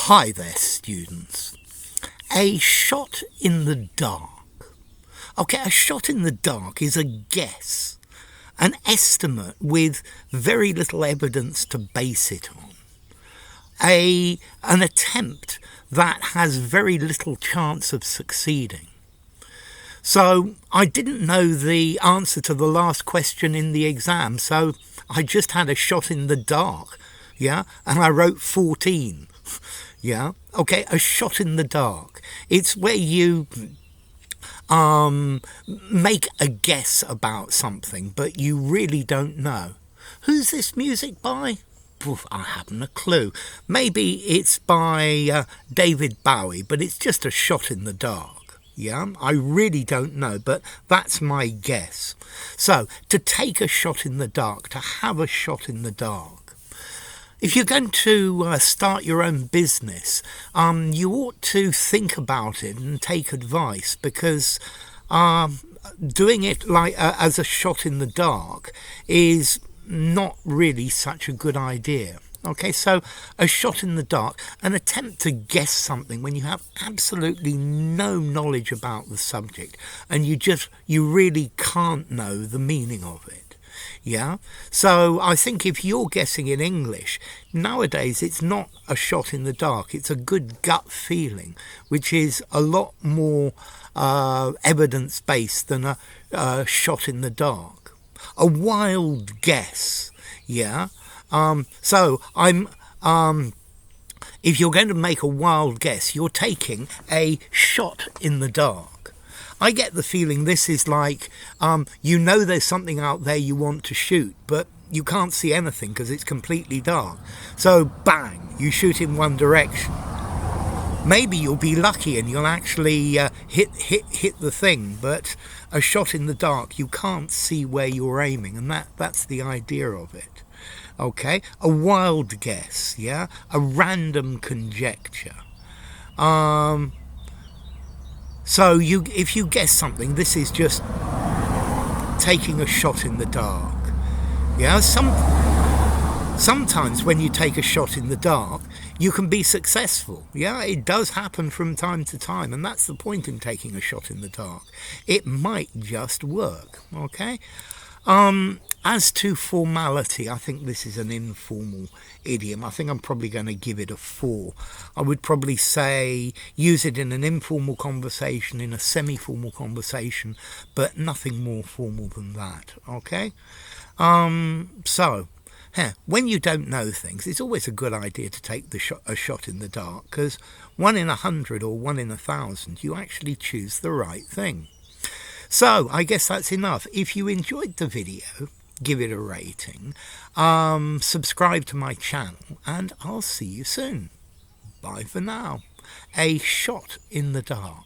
Hi there, students. A shot in the dark. Okay, a shot in the dark is a guess, an estimate with very little evidence to base it on. An attempt that has very little chance of succeeding. So I didn't know the answer to the last question in the exam, so I just had a shot in the dark, and I wrote 14. Okay, a shot in the dark. It's where you make a guess about something, but you really don't know. Who's this music by? I haven't a clue. Maybe it's by David Bowie, but it's just a shot in the dark. I really don't know, but that's my guess. So, to take a shot in the dark, to have a shot in the dark. If you're going to start your own business, you ought to think about it and take advice, because doing it like as a shot in the dark is not really such a good idea. Okay, so a shot in the dark, an attempt to guess something when you have absolutely no knowledge about the subject and you really can't know the meaning of it. So I think if you're guessing in English, nowadays it's not a shot in the dark, it's a good gut feeling, which is a lot more evidence-based than a shot in the dark. A wild guess, so if you're going to make a wild guess, you're taking a shot in the dark. I get the feeling this is like, there's something out there you want to shoot, but you can't see anything because it's completely dark. So bang, you shoot in one direction. Maybe you'll be lucky and you'll actually hit the thing, but a shot in the dark, you can't see where you're aiming, and that's the idea of it. Okay, a wild guess, a random conjecture. So if you guess something, this is just taking a shot in the dark. Sometimes when you take a shot in the dark, you can be successful. It does happen from time to time, and that's the point in taking a shot in the dark. It might just work, okay? As to formality, I think this is an informal idiom. I think I'm probably going to give it a 4. I would probably say use it in an informal conversation, in a semi-formal conversation, but nothing more formal than that, okay? When you don't know things, it's always a good idea to take a shot in the dark, because 1 in 100 or 1 in 1,000, you actually choose the right thing. So, I guess that's enough. If you enjoyed the video, give it a rating, subscribe to my channel, and I'll see you soon. Bye for now. A shot in the dark.